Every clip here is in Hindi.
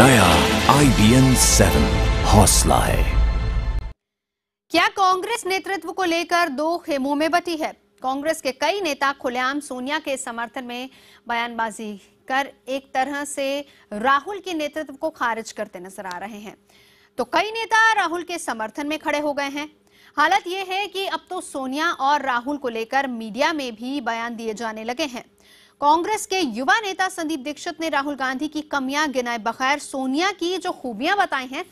नया IBN 7 हौसला है। क्या कांग्रेस नेतृत्व को लेकर दो खेमों में बटी है? कांग्रेस के कई नेता खुलेआम सोनिया के समर्थन में बयानबाजी कर एक तरह से राहुल के नेतृत्व को खारिज करते नजर आ रहे हैं, तो कई नेता राहुल के समर्थन में खड़े हो गए हैं। हालत यह है कि अब तो सोनिया और राहुल को लेकर मीडिया में भी बयान दिए जाने लगे हैं। कांग्रेस के युवा नेता संदीप दीक्षित ने राहुल गांधी की कमियां गिनाए बगैर सोनिया की जो खूबियां बताई हैं,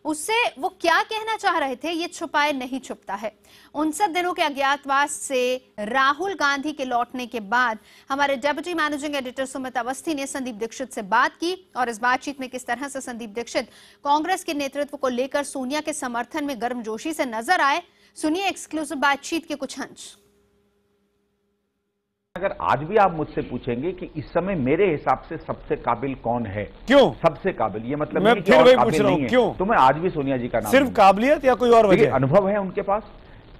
उससे वो क्या कहना चाह रहे थे ये छुपाए नहीं छुपता है। 59 दिनों के अज्ञातवास से राहुल गांधी के लौटने के बाद हमारे deputy managing editor Sumit Awasthi ने संदीप दीक्षित से बात की और इस बातचीत में किस तरह से संदीप दीक्षित कांग्रेस के नेतृत्व को लेकर सोनिया के समर्थन में गर्मजोशी से नजर आए। सुनिए एक्सक्लूसिव बातचीत के कुछ अंश। अगर आज भी आप मुझसे पूछेंगे कि इस समय मेरे हिसाब से सबसे काबिल कौन है, क्यों सबसे काबिल, ये मतलब मैं फिर वही पूछ रहा हूं, क्यों? तो मैं आज भी सोनिया जी का नाम, सिर्फ काबिलियत या कोई और वजह? अनुभव है उनके पास,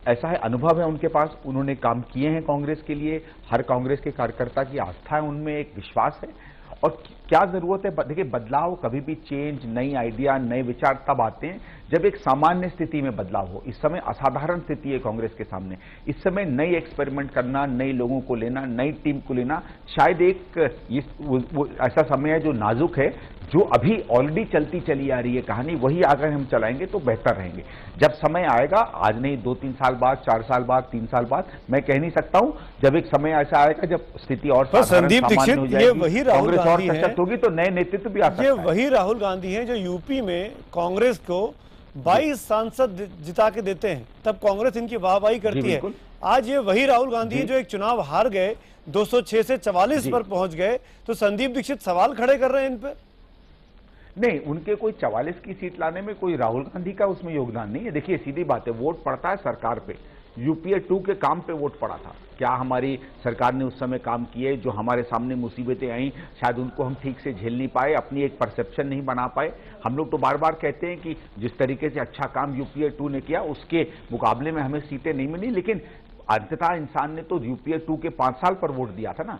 ऐसा है, अनुभव है उनके पास, उन्होंने काम किए हैं कांग्रेस के लिए, हर कांग्रेस के कार्यकर्ता की आस्था है उनमें, एक विश्वास है। और क्या जरूरत है, देखिए बदलाव कभी भी, चेंज, नई आइडिया, नए विचार तब आते हैं जब एक सामान्य स्थिति में बदलाव हो। इस समय असाधारण स्थिति है कांग्रेस के सामने। इस समय नई एक्सपेरिमेंट करना, नए लोगों को लेना, नई टीम को लेना, शायद एक ऐसा समय है जो नाजुक है, जो अभी ऑलरेडी चलती चली आ रही है कहानी, वही अगर हम चलाएंगे तो बेहतर रहेंगे। जब समय आएगा, आज नहीं, 2-3 साल बाद, 4 साल बाद, 3 साल बाद, मैं कह नहीं सकता हूं, जब एक समय ऐसा आएगा जब स्थिति और संदीप दीक्षित, ये वही राहुल गांधी है, होगी तो नए नेतृत्व भी आ सकता है। ये वही राहुल गांधी हैं जो यूपी में कांग्रेस को 22 सांसद जिता के देते हैं, तब कांग्रेस इनकी वाहवाही करती है। आज ये वही राहुल गांधी है जो एक चुनाव हार गए, 206 से 44 पर पहुंच गए, तो संदीप दीक्षित सवाल खड़े कर रहे हैं इन पर। नहीं, उनके कोई 44 की सीट लाने में कोई राहुल गांधी का उसमें योगदान नहीं है। देखिए सीधी बात है, वोट पड़ता है सरकार पे, यूपीए 2 के काम पे वोट पड़ा था। क्या हमारी सरकार ने उस समय काम किए, जो हमारे सामने मुसीबतें आई, शायद उनको हम ठीक से झेल नहीं पाए, अपनी एक परसेप्शन नहीं बना पाए। हम लोग तो बार बार कहते हैं कि जिस तरीके से अच्छा काम यूपीए 2 ने किया, उसके मुकाबले में हमें सीटें नहीं मिली, लेकिन अंततः इंसान ने तो यूपीए 2 के 5 साल पर वोट दिया था ना।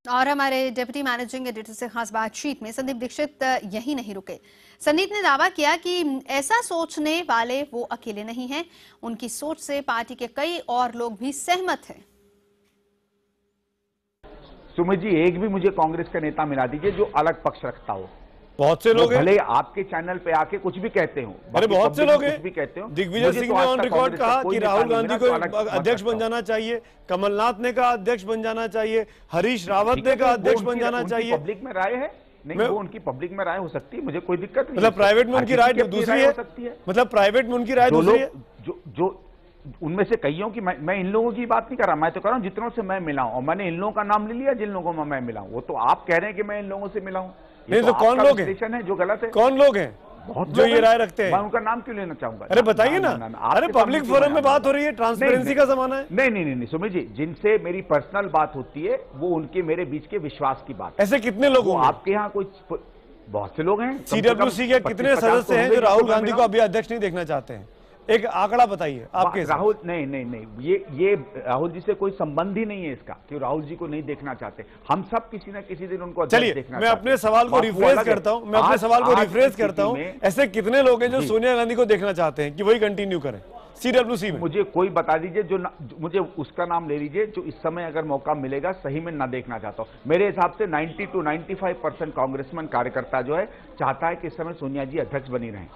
और हमारे डिप्टी मैनेजिंग एडिटर से खास बातचीत में संदीप दीक्षित यही नहीं रुके। संदीप ने दावा किया कि ऐसा सोचने वाले वो अकेले नहीं हैं, उनकी सोच से पार्टी के कई और लोग भी सहमत हैं। सुमित जी, एक भी मुझे कांग्रेस का नेता मिला दीजिए जो अलग पक्ष रखता हो। बहुत से लोग भले आपके चैनल पे आके कुछ भी कहते हो, अरे बहुत से लोग कुछ भी कहते हो। दिग्विजय सिंह ने ऑन रिकॉर्ड कहा कि राहुल गांधी को अध्यक्ष बन जाना चाहिए, कमलनाथ ने कहा अध्यक्ष बन जाना चाहिए, हरीश रावत ने कहा अध्यक्ष बन जाना चाहिए। पब्लिक में राय है, नहीं वो उनकी पब्लिक में राय हो सकती है, मुझे कोई दिक्कत नहीं। मतलब प्राइवेट में उनकी राय दूसरी है, मतलब प्राइवेट में उनकी राय दूसरी है। जो उनमें से कईयों की, मैं इन लोगों की बात नहीं कर रहा, मैं तो कर रहा हूं जितनों से मैं मिला हूं, और मैंने इन लोगों का नाम ले लिया जिन लोगों में मैं मिला हूं। वो तो आप कह रहे हैं कि मैं इन लोगों से मिला हूं, नहीं तो कौन लोग हैं जो गलत है? कौन लोग हैं बहुत जो ये राय रखते हैं? मैं उनका नाम क्यों लेना चाहूंगा? अरे बताइए ना। अरे पब्लिक फोरम में बात हो रही है, ट्रांसपेरेंसी का जमाना है। नहीं सुमित जी, जिनसे मेरी पर्सनल बात होती है वो उनके मेरे बीच के विश्वास की बात। ऐसे कितने लोग हैं आपके यहाँ? कोई बहुत से लोग हैं। सीडब्ल्यूसी के कितने सदस्य हैं जो राहुल गांधी को अभी अध्यक्ष नहीं देखना चाहते हैं? एक आंकड़ा बताइए आपके। राहुल नहीं, ये राहुल जी से कोई संबंध ही नहीं है इसका कि राहुल जी को नहीं देखना चाहते। हम सब किसी न किसी दिन उनको अध्यक्ष देखना चाहते हैं। मैं अपने सवाल को रिफ्रेश करता हूं, ऐसे कितने लोग हैं जो सोनिया गांधी को देखना चाहते हैं कि वही कंटिन्यू करें सीडब्ल्यूसी में? मुझे कोई बता दीजिए, जो मुझे उसका नाम ले लीजिए जो इस समय अगर मौका मिलेगा सही में ना देखना चाहता हूं। मेरे हिसाब से 90 to 95% कांग्रेसमैन कार्यकर्ता जो है चाहता है कि इस समय सोनिया जी अध्यक्ष बनी रहें।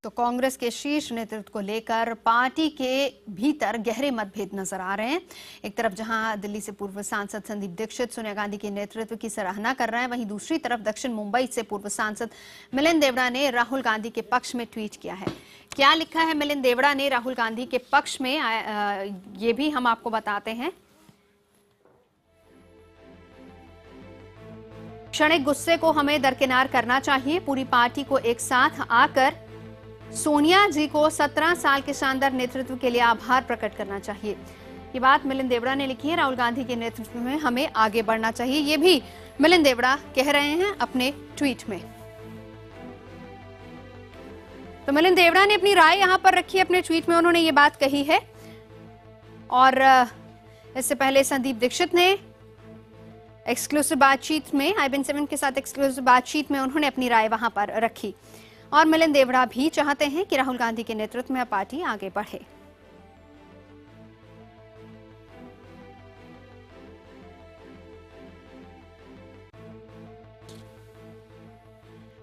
तो कांग्रेस के शीर्ष नेतृत्व को लेकर पार्टी के भीतर गहरे मतभेद नजर आ रहे हैं। एक तरफ जहां दिल्ली से पूर्व सांसद संदीप दीक्षित सोनिया गांधी के नेतृत्व की सराहना कर रहे हैं, वहीं दूसरी तरफ दक्षिण मुंबई से पूर्व सांसद मिलिंद देवड़ा ने राहुल गांधी के पक्ष में ट्वीट किया है। क्या लिखा है मिलिंद देवड़ा ने राहुल गांधी के पक्ष में, ये भी हम आपको बताते हैं। क्षणिक गुस्से को हमें दरकिनार करना चाहिए, पूरी पार्टी को एक साथ आकर सोनिया जी को 17 साल के शानदार नेतृत्व के लिए आभार प्रकट करना चाहिए। ये बात मिलिंद देवड़ा ने लिखी है। राहुल गांधी के नेतृत्व में हमें आगे बढ़ना चाहिए, ये भी मिलिंद देवड़ा कह रहे हैं अपने ट्वीट में। तो मिलिंद देवड़ा ने अपनी राय यहां पर रखी है अपने ट्वीट में, उन्होंने ये बात कही है। और इससे पहले संदीप दीक्षित ने एक्सक्लूसिव बातचीत में IBN7 के साथ एक्सक्लूसिव बातचीत में उन्होंने अपनी राय वहां पर रखी। और मिलिंद देवड़ा भी चाहते हैं कि राहुल गांधी के नेतृत्व में पार्टी आगे बढ़े।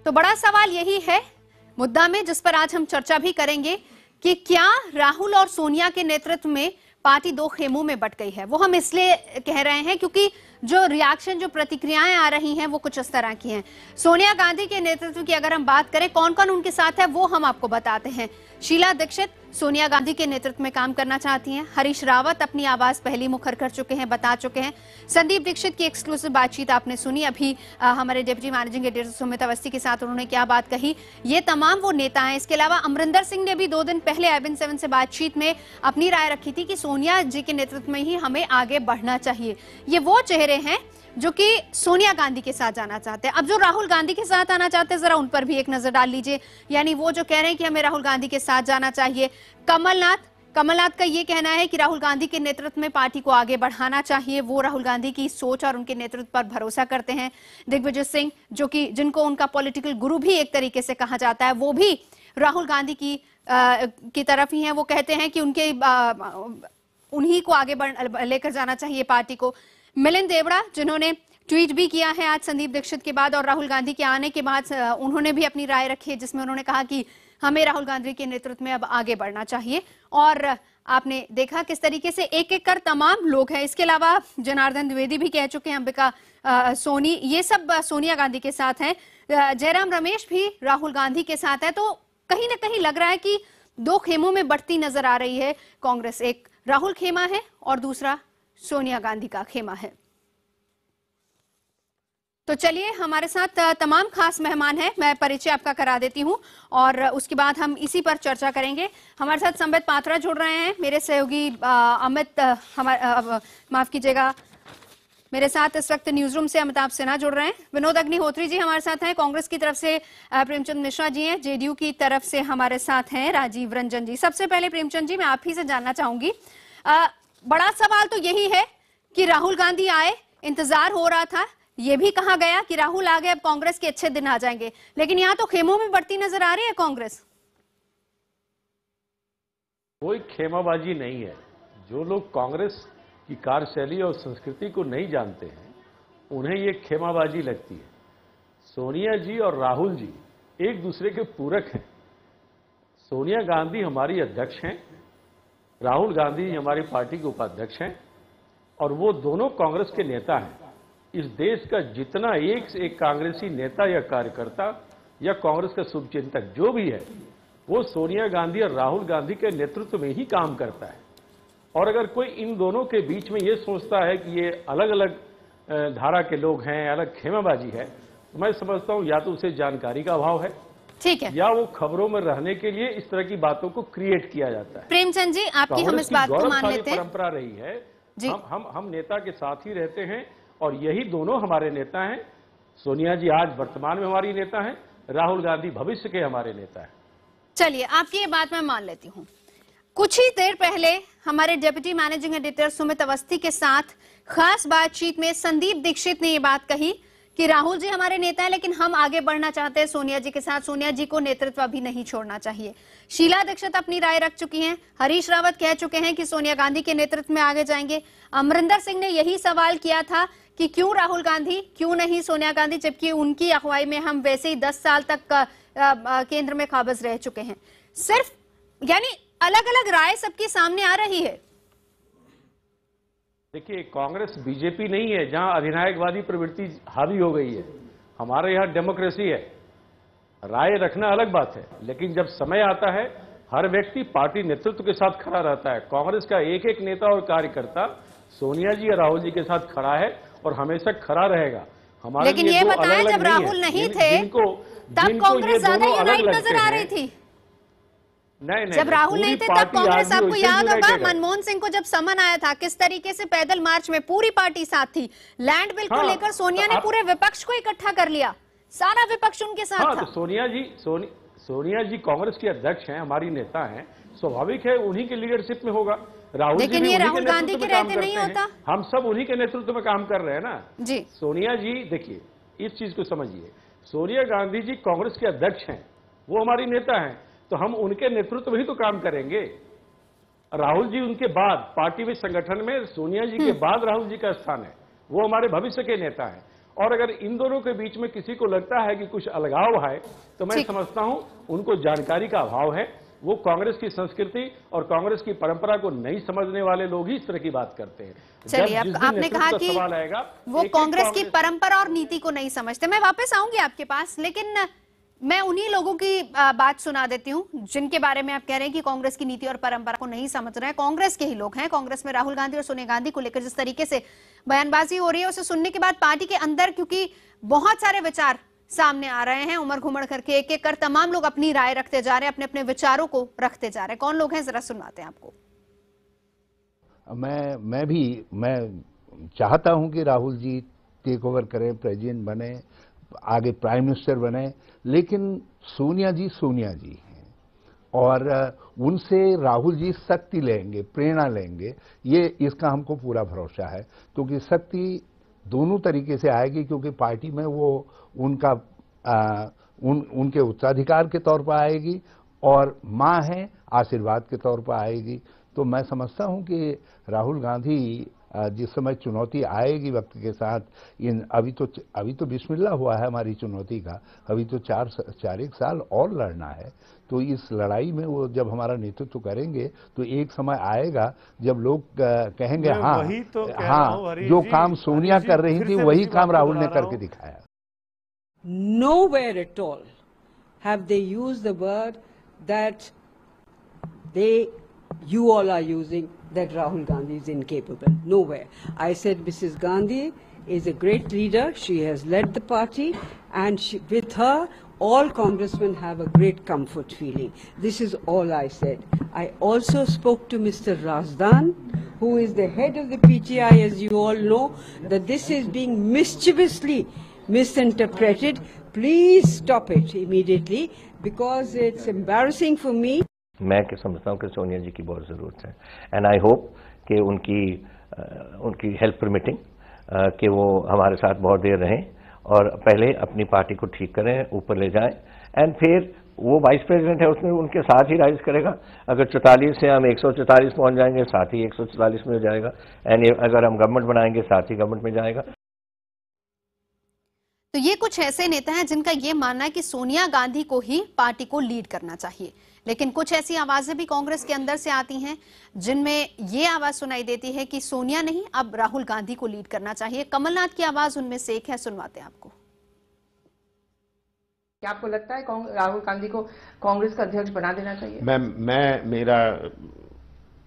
तो बड़ा सवाल यही है मुद्दा में, जिस पर आज हम चर्चा भी करेंगे कि क्या राहुल और सोनिया के नेतृत्व में पार्टी दो खेमों में बट गई है। वो हम इसलिए कह रहे हैं क्योंकि जो रिएक्शन, जो प्रतिक्रियाएं आ रही हैं वो कुछ इस तरह की हैं। सोनिया गांधी के नेतृत्व की अगर हम बात करें, कौन कौन उनके साथ है वो हम आपको बताते हैं। शीला दीक्षित सोनिया गांधी के नेतृत्व में काम करना चाहती हैं। हरीश रावत अपनी आवाज पहली मुखर कर चुके हैं, बता चुके हैं। संदीप दीक्षित की एक्सक्लूसिव बातचीत आपने सुनी अभी हमारे deputy managing editor Sumit Awasthi के साथ, उन्होंने क्या बात कही। ये तमाम वो नेता हैं। इसके अलावा अमरिंदर सिंह ने भी 2 दिन पहले IBN7 से बातचीत में अपनी राय रखी थी कि सोनिया जी के नेतृत्व में ही हमें आगे बढ़ना चाहिए। ये वो चेहरे हैं जो कि सोनिया गांधी के साथ जाना चाहते हैं। अब जो राहुल गांधी के साथ आना चाहते हैं, जरा उन पर भी एक नजर डाल लीजिए। यानी वो जो कह रहे हैं कि हमें राहुल गांधी के साथ जाना चाहिए। कमलनाथ का ये कहना है कि राहुल गांधी के नेतृत्व में पार्टी को आगे बढ़ाना चाहिए। वो राहुल गांधी की सोच और उनके नेतृत्व पर भरोसा करते हैं। दिग्विजय सिंह, जो कि जिनको उनका पॉलिटिकल गुरु भी एक तरीके से कहा जाता है, वो भी राहुल गांधी की तरफ ही हैं। वो कहते हैं कि उन्हीं को आगे लेकर जाना चाहिए पार्टी को। मिलिंद देवड़ा, जिन्होंने ट्वीट भी किया है आज संदीप दीक्षित के बाद और राहुल गांधी के आने के बाद, उन्होंने भी अपनी राय रखी है, जिसमें उन्होंने कहा कि हमें राहुल गांधी के नेतृत्व में अब आगे बढ़ना चाहिए। और आपने देखा किस तरीके से एक एक कर तमाम लोग हैं। इसके अलावा जनार्दन द्विवेदी भी कह चुके हैं, अंबिका सोनी, ये सब सोनिया गांधी के साथ हैं। जयराम रमेश भी राहुल गांधी के साथ है। तो कहीं ना कहीं लग रहा है कि दो खेमों में बढ़ती नजर आ रही है कांग्रेस। एक राहुल खेमा है और दूसरा सोनिया गांधी का खेमा है। तो चलिए, हमारे साथ तमाम खास मेहमान हैं। मैं परिचय आपका करा देती हूं और उसके बाद हम इसी पर चर्चा करेंगे। हमारे साथ संबित पात्रा जुड़ रहे हैं, मेरे सहयोगी अमित, माफ कीजिएगा, मेरे साथ इस वक्त न्यूज रूम से अमिताभ सिन्हा जुड़ रहे हैं। विनोद अग्निहोत्री जी हमारे साथ हैं, कांग्रेस की तरफ से प्रेमचंद मिश्रा जी हैं, जेडीयू की तरफ से हमारे साथ हैं राजीव रंजन जी। सबसे पहले प्रेमचंद जी, मैं आप ही से जानना चाहूंगी, बड़ा सवाल तो यही है कि राहुल गांधी आए, इंतजार हो रहा था, ये भी कहा गया कि राहुल आ गए, अब कांग्रेस के अच्छे दिन आ जाएंगे, लेकिन यहां तो खेमों में बढ़ती नजर आ रही है कांग्रेस। कोई खेमाबाजी नहीं है। जो लोग कांग्रेस की कार्यशैली और संस्कृति को नहीं जानते हैं, उन्हें ये खेमाबाजी लगती है। सोनिया जी और राहुल जी एक दूसरे के पूरक हैं। सोनिया गांधी हमारी अध्यक्ष हैं, राहुल गांधी हमारी पार्टी के उपाध्यक्ष हैं और वो दोनों कांग्रेस के नेता हैं। इस देश का जितना एक से एक कांग्रेसी नेता या कार्यकर्ता या कांग्रेस का शुभचिंतक जो भी है, वो सोनिया गांधी और राहुल गांधी के नेतृत्व में ही काम करता है। और अगर कोई इन दोनों के बीच में ये सोचता है कि ये अलग अलग धारा के लोग हैं, अलग खेमाबाजी है, तो मैं समझता हूं या तो उसे जानकारी का अभाव है, ठीक है, या वो खबरों में रहने के लिए इस तरह की बातों को क्रिएट किया जाता है। प्रेमचंद जी, आपकी हम इस बात को मान लेते हैं। परंपरा रही है, हम नेता के साथ ही रहते हैं और यही दोनों हमारे नेता हैं। सोनिया जी आज वर्तमान में हमारी नेता हैं, राहुल गांधी भविष्य के हमारे नेता हैं। चलिए, आपकी ये बात मैं मान लेती हूं। कुछ ही देर पहले हमारे deputy managing editor Sumit Awasthi के साथ खास बातचीत में संदीप दीक्षित ने ये बात कही कि राहुल जी हमारे नेता हैं, लेकिन हम आगे बढ़ना चाहते हैं सोनिया जी के साथ, सोनिया जी को नेतृत्व अभी नहीं छोड़ना चाहिए। शीला दीक्षित अपनी राय रख चुकी हैं, हरीश रावत कह चुके हैं कि सोनिया गांधी के नेतृत्व में आगे जाएंगे। अमरिंदर सिंह ने यही सवाल किया था कि क्यों राहुल गांधी, क्यों नहीं सोनिया गांधी, जबकि उनकी अगुवाई में हम वैसे ही 10 साल तक केंद्र में काबिज रह चुके हैं। सिर्फ यानी अलग अलग राय सबके सामने आ रही है। देखिए, कांग्रेस बीजेपी नहीं है जहां अधिनायकवादी प्रवृत्ति हावी हो गई है। हमारे यहां डेमोक्रेसी है, राय रखना अलग बात है, लेकिन जब समय आता है हर व्यक्ति पार्टी नेतृत्व के साथ खड़ा रहता है। कांग्रेस का एक एक नेता और कार्यकर्ता सोनिया जी और राहुल जी के साथ खड़ा है और हमेशा खड़ा रहेगा। हमारे लेकिन ये बताएं, जब राहुल नहीं थे तब कांग्रेस ज्यादा यूनाइट नजर आ रही थी। नहीं, जब राहुल नहीं थे तब कांग्रेस, आपको याद होगा मनमोहन सिंह को जब समन आया था, किस तरीके से पैदल मार्च में पूरी पार्टी साथ थी। लैंड बिल को लेकर सोनिया ने पूरे विपक्ष को इकट्ठा कर लिया, सारा विपक्ष उनके साथ था। तो सोनिया जी कांग्रेस की अध्यक्ष हैं, हमारी नेता हैं। स्वाभाविक है उन्हीं की लीडरशिप में होगा। राहुल जी लेकिन भी ये उन्हीं राहुल के गांधी नेतृत्व के में काम रहते नहीं करते हैं। होता। हम सब उन्हीं के नेतृत्व में काम कर रहे हैं ना जी। सोनिया जी देखिए, इस चीज को समझिए, सोनिया गांधी जी कांग्रेस के अध्यक्ष हैं, वो हमारी नेता हैं, तो हम उनके नेतृत्व में ही तो काम करेंगे। राहुल जी उनके बाद पार्टी में, संगठन में सोनिया जी के बाद राहुल जी का स्थान है, वो हमारे भविष्य के नेता हैं। और अगर इन दोनों के बीच में किसी को लगता है कि कुछ अलगाव है, तो मैं समझता हूं उनको जानकारी का अभाव है। वो कांग्रेस की संस्कृति और कांग्रेस की परंपरा को नहीं समझने वाले लोग ही इस तरह की बात करते हैं। चलिए, आपने कहा कि सवाल आएगा, वो कांग्रेस की परंपरा और नीति को नहीं समझते। मैं वापस आऊंगी आपके पास, लेकिन मैं उन्हीं लोगों की बात सुना देती हूं जिनके बारे में आप कह रहे हैं कि कांग्रेस की नीति और परंपरा को नहीं समझ रहे हैं। कांग्रेस के ही लोग हैं। कांग्रेस में राहुल गांधी और सोनिया गांधी को लेकर जिस तरीके से बयानबाजी हो रही है, उसे सुनने के बाद पार्टी के अंदर, क्योंकि बहुत सारे विचार सामने आ रहे हैं, उमड़ घुमड़ करके एक एक कर तमाम लोग अपनी राय रखते जा रहे हैं, अपने अपने विचारों को रखते जा रहे हैं। कौन लोग हैं, जरा सुनाते हैं आपको। मैं चाहता हूं कि राहुल जी टेक ओवर करें, प्रेसिडेंट बने, आगे प्राइम मिनिस्टर बने, लेकिन सोनिया जी हैं और उनसे राहुल जी शक्ति लेंगे, प्रेरणा लेंगे, ये इसका हमको पूरा भरोसा है। क्योंकि शक्ति दोनों तरीके से आएगी, क्योंकि पार्टी में वो उनका उनके उत्तराधिकार के तौर पर आएगी और मां है आशीर्वाद के तौर पर आएगी। तो मैं समझता हूं कि राहुल गांधी जिस समय चुनौती आएगी वक्त के साथ, अभी तो बिस्मिल्लाह हुआ है हमारी चुनौती का, अभी तो चार एक साल और लड़ना है। तो इस लड़ाई में वो जब हमारा नेतृत्व करेंगे तो एक समय आएगा जब लोग कहेंगे हाँ जो काम सोनिया कर रही थी वही काम राहुल ने करके दिखाया। Nowhere at all have they used the word that you all are using, that Rahul Gandhi is incapable. Nowhere. I said Mrs. Gandhi is a great leader. She has led the party, and with her, all congressmen have a great comfort feeling. This is all I said. I also spoke to Mr. Razdan, who is the head of the PTI, as you all know, that this is being mischievously misinterpreted. Please stop it immediately, because it's embarrassing for me. मैं क्या समझता हूँ कि सोनिया जी की बहुत ज़रूरत है, एंड आई होप कि उनकी हेल्प परमिटिंग कि वो हमारे साथ बहुत देर रहें और पहले अपनी पार्टी को ठीक करें, ऊपर ले जाएं, एंड फिर वो वाइस प्रेसिडेंट है, उसमें उनके साथ ही राइज करेगा। अगर 44 से हम 144 पहुंच जाएंगे, साथ ही 144 में हो जाएगा, एंड अगर हम गवर्नमेंट बनाएंगे, साथ ही गवर्नमेंट में जाएगा। तो ये कुछ ऐसे नेता हैं जिनका ये मानना है कि सोनिया गांधी को ही पार्टी को लीड करना चाहिए, लेकिन कुछ ऐसी आवाजें भी कांग्रेस के अंदर से आती हैं जिनमें ये आवाज सुनाई देती है कि सोनिया नहीं, अब राहुल गांधी को लीड करना चाहिए। कमलनाथ की आवाज उनमें से एक है, सुनवाते हैं आपको। क्या आपको लगता है राहुल गांधी को कांग्रेस का अध्यक्ष बना देना चाहिए?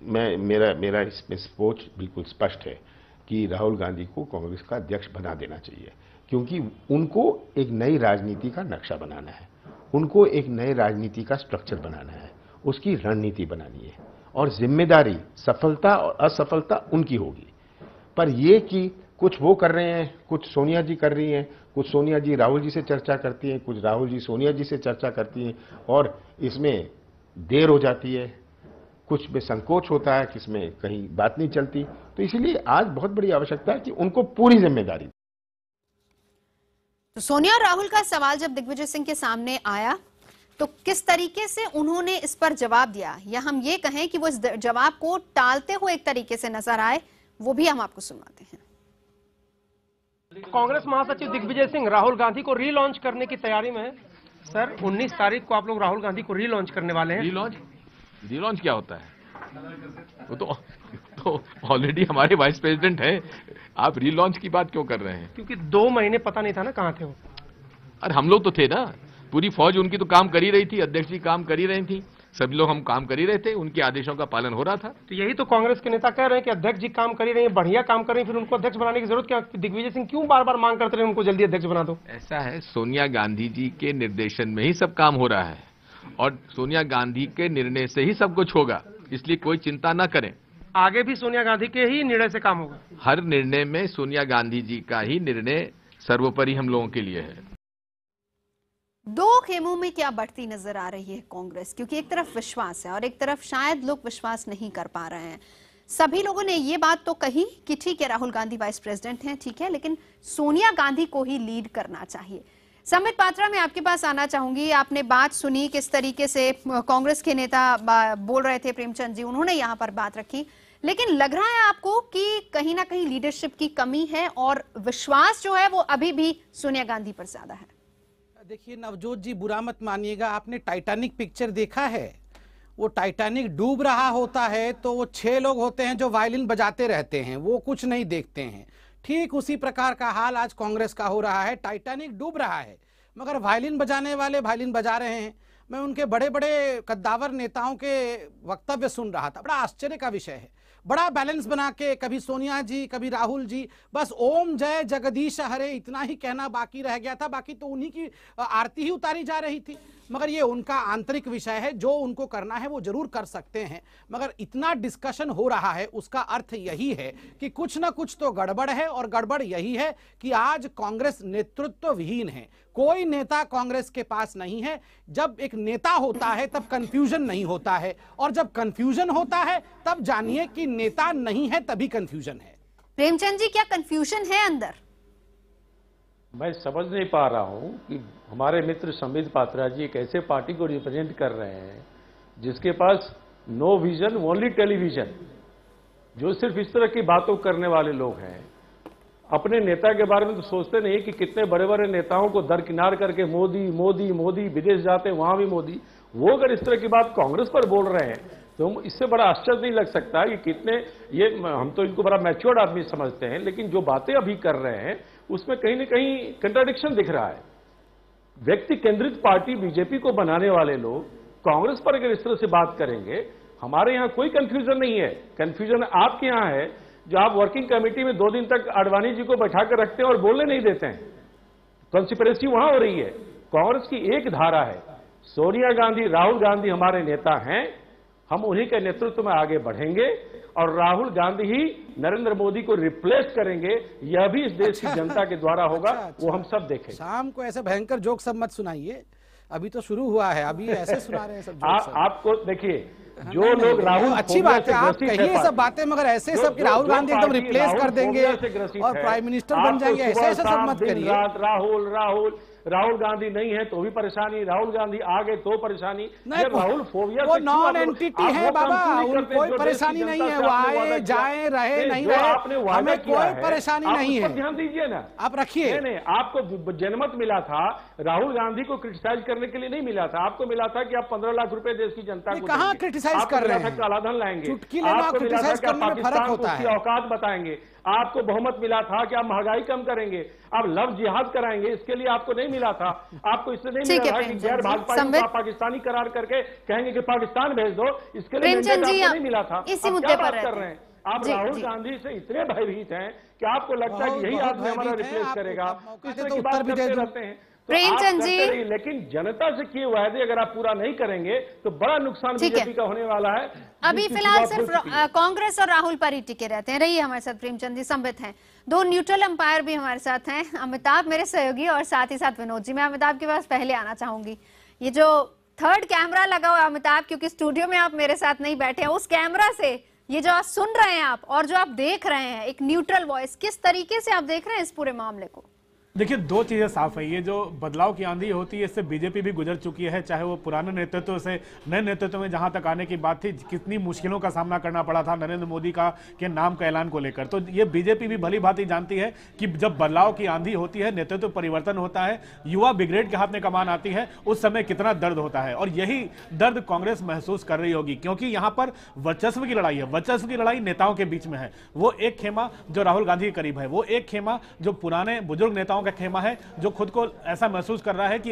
मेरा इसमें सोच बिल्कुल स्पष्ट है कि राहुल गांधी को कांग्रेस का अध्यक्ष बना देना चाहिए, क्योंकि उनको एक नई राजनीति का नक्शा बनाना है, उनको एक नए राजनीति का स्ट्रक्चर बनाना है, उसकी रणनीति बनानी है, और जिम्मेदारी सफलता और असफलता उनकी होगी। पर ये कि कुछ वो कर रहे हैं, कुछ सोनिया जी कर रही हैं, कुछ सोनिया जी राहुल जी से चर्चा करती हैं, कुछ राहुल जी सोनिया जी से चर्चा करती हैं, और इसमें देर हो जाती है, कुछ में संकोच होता है, किसमें कहीं बात नहीं चलती। तो इसीलिए आज बहुत बड़ी आवश्यकता है कि उनको पूरी जिम्मेदारी। तो सोनिया और राहुल का सवाल जब दिग्विजय सिंह के सामने आया तो किस तरीके से उन्होंने इस पर जवाब दिया, या हम ये कहें कि वो इस जवाब को टालते हुए एक तरीके से नजर आए, वो भी हम आपको सुनवाते हैं। कांग्रेस महासचिव दिग्विजय सिंह राहुल गांधी को रीलॉन्च करने की तैयारी में है। सर 19 तारीख को आप लोग राहुल गांधी को रीलॉन्च करने वाले हैं। रीलॉन्च क्या होता है? वो तो ऑलरेडी हमारे वाइस प्रेसिडेंट है, आप रीलॉन्च की बात क्यों कर रहे हैं? क्योंकि 2 महीने पता नहीं था ना कहाँ थे वो। अरे हम लोग तो थे ना, पूरी फौज उनकी तो काम कर ही रही थी, अध्यक्ष जी काम कर ही रही थी, सभी लोग हम काम कर ही रहे थे, उनके आदेशों का पालन हो रहा था। तो यही तो कांग्रेस के नेता कह रहे हैं कि अध्यक्ष जी काम कर ही रहे हैं, बढ़िया काम कर रहे हैं, फिर उनको अध्यक्ष बनाने की जरूरत क्या? दिग्विजय सिंह क्यों बार बार मांग करते रहे उनको जल्दी अध्यक्ष बना दो? ऐसा है, सोनिया गांधी जी के निर्देशन में ही सब काम हो रहा है और सोनिया गांधी के निर्णय से ही सब कुछ होगा, इसलिए कोई चिंता न करें। आगे भी सोनिया गांधी के ही निर्णय से काम होगा। हर निर्णय में सोनिया गांधी जी का ही निर्णय सर्वोपरि हम लोगों के लिए है। दो खेमों में क्या बढ़ती नजर आ रही है कांग्रेस, क्योंकि एक तरफ विश्वास है और एक तरफ शायद लोग विश्वास नहीं कर पा रहे हैं। सभी लोगों ने ये बात तो कही कि ठीक है राहुल गांधी वाइस प्रेसिडेंट हैं, ठीक है, लेकिन सोनिया गांधी को ही लीड करना चाहिए। संबित पात्रा, मैं आपके पास आना चाहूंगी। आपने बात सुनी किस तरीके से कांग्रेस के नेता बोल रहे थे, प्रेमचंद जी, उन्होंने यहां पर बात रखी, लेकिन लग रहा है आपको कि कहीं ना कहीं लीडरशिप की कमी है और विश्वास जो है वो अभी भी सोनिया गांधी पर ज्यादा है। देखिए नवजोत जी, बुरा मत मानिएगा, आपने टाइटैनिक पिक्चर देखा है? वो टाइटैनिक डूब रहा होता है तो वो 6 लोग होते हैं जो वायलिन बजाते रहते हैं, वो कुछ नहीं देखते हैं। ठीक उसी प्रकार का हाल आज कांग्रेस का हो रहा है। टाइटैनिक डूब रहा है मगर वायलिन बजाने वाले वायलिन बजा रहे हैं। मैं उनके बड़े बड़े कद्दावर नेताओं के वक्तव्य सुन रहा था, बड़ा आश्चर्य का विषय है। बड़ा बैलेंस बना के कभी सोनिया जी कभी राहुल जी, बस ओम जय जगदीश हरे इतना ही कहना बाकी रह गया था, बाकी तो उन्हीं की आरती ही उतारी जा रही थी। मगर ये उनका आंतरिक विषय है, जो उनको करना है वो जरूर कर सकते हैं। मगर इतना डिस्कशन हो रहा है उसका अर्थ यही है कि कुछ ना कुछ तो गड़बड़ है, और गड़बड़ यही है कि आज कांग्रेस नेतृत्व विहीन है। कोई नेता कांग्रेस के पास नहीं है। जब एक नेता होता है तब कंफ्यूजन नहीं होता है, और जब कंफ्यूजन होता है तब जानिए कि नेता नहीं है, तभी कंफ्यूजन है। प्रेमचंद जी, क्या कंफ्यूजन है अंदर? मैं समझ नहीं पा रहा हूं कि हमारे मित्र संबित पात्रा जी एक ऐसे पार्टी को रिप्रेजेंट कर रहे हैं जिसके पास नो विजन ओनली टेलीविजन, जो सिर्फ इस तरह की बातों करने वाले लोग हैं। अपने नेता के बारे में तो सोचते नहीं कि कितने बड़े बड़े नेताओं को दरकिनार करके मोदी मोदी मोदी, विदेश जाते हैं वहां भी मोदी। वो अगर इस तरह की बात कांग्रेस पर बोल रहे हैं तो इससे बड़ा आश्चर्य नहीं लग सकता कि कितने, ये हम तो इनको बड़ा मैच्योर्ड आदमी समझते हैं, लेकिन जो बातें अभी कर रहे हैं उसमें कहीं ना कहीं कंट्राडिक्शन दिख रहा है। व्यक्ति केंद्रित पार्टी बीजेपी को बनाने वाले लोग कांग्रेस पर अगर इस तरह से बात करेंगे, हमारे यहां कोई कंफ्यूजन नहीं है। कंफ्यूजन आपके यहां है, जो आप वर्किंग कमेटी में 2 दिन तक आडवाणी जी को बैठाकर रखते हैं और बोलने नहीं देते हैं। कॉन्स्पिरेसी वहां हो रही है। कांग्रेस की एक धारा है, सोनिया गांधी राहुल गांधी हमारे नेता हैं, हम उन्हीं के नेतृत्व में आगे बढ़ेंगे और राहुल गांधी ही नरेंद्र मोदी को रिप्लेस करेंगे। यह भी इस देश की जनता के द्वारा होगा। वो हम सब देखेंगे। शाम को ऐसे भयंकर जोक सब मत सुनाइए, अभी तो शुरू हुआ है, अभी ऐसे सुना रहे हैं सब जोक। आपको देखिए, जो लोग राहुल, अच्छी बात है आप कहिए सब बातें, मगर ऐसे सब कि राहुल गांधी एकदम रिप्लेस कर देंगे और प्राइम मिनिस्टर बन जाएंगे, ऐसे सब मत करिए। राहुल गांधी नहीं है तो भी परेशानी, राहुल गांधी आ गए तो परेशानी। राहुल फोबिया, वो नॉन एंटिटी है बाबा, उनको कोई परेशानी नहीं है, वो आए जाए रहे नहीं रहे, हमें कोई परेशानी नहीं है। ध्यान दीजिए ना, आप रखिए। नहीं, आपको जनमत मिला था, राहुल गांधी को क्रिटिसाइज करने के लिए नहीं मिला था। आपको मिला था कि आप 15 लाख रुपए देश की जनता को कहां क्रिटिसाइज कर रहे हैं, काला धन लाएंगे। चुटकी लेना क्रिटिसाइज करने में फर्क होता है। औकात बताएंगे। आपको बहुमत मिला था कि आप महंगाई कम करेंगे, आप लव जिहाद कराएंगे, इसके लिए आपको नहीं मिला था। आपको इससे नहीं मिला था कि गैर भाजपा पाकिस्तानी करार करके कहेंगे कि पाकिस्तान भेज दो, इसके लिए नहीं मिला था। इसी मुद्दे पर कर रहे हैं आप। राहुल गांधी से इतने भयभीत हैं कि आपको लगता है कि यही आदमी हमारा रिप्लेस करेगा। इस तरह की बात करते रहते हैं प्रेमचंद जी, लेकिन जनता से किए वायदे अगर आप पूरा नहीं करेंगे तो बड़ा नुकसान बीजेपी का होने वाला है। अभी फिलहाल सिर्फ कांग्रेस और राहुल पर ही टिके रहते हैं। रहिए हमारे साथ प्रेमचंद जी, संबित हैं, 2 न्यूट्रल अंपायर भी हमारे साथ हैं, अमिताभ मेरे सहयोगी और साथ ही साथ विनोद जी। मैं अमिताभ के पास पहले आना चाहूंगी। ये जो 3rd कैमरा लगा हुआ है अमिताभ, क्योंकि स्टूडियो में आप मेरे साथ नहीं बैठे हैं, उस कैमरा से ये जो आप सुन रहे हैं आप और जो आप देख रहे हैं एक न्यूट्रल वॉइस, किस तरीके से आप देख रहे हैं इस पूरे मामले को? देखिए, 2 चीजें साफ है। ये जो बदलाव की आंधी होती है इससे बीजेपी भी गुजर चुकी है, चाहे वो पुराने नेतृत्व से नए नेतृत्व में जहां तक आने की बात थी, कितनी मुश्किलों का सामना करना पड़ा था नरेंद्र मोदी का के नाम का ऐलान को लेकर। तो ये बीजेपी भी भली भांति जानती है कि जब बदलाव की आंधी होती है, नेतृत्व परिवर्तन होता है, युवा ब्रिगेड के हाथ में कमान आती है, उस समय कितना दर्द होता है। और यही दर्द कांग्रेस महसूस कर रही होगी, क्योंकि यहां पर वर्चस्व की लड़ाई है। वर्चस्व की लड़ाई नेताओं के बीच में है। वो एक खेमा जो राहुल गांधी के करीब है, वो एक खेमा जो पुराने बुजुर्ग नेताओं का खेमा है, जो खुद को ऐसा महसूस कर रहा है कि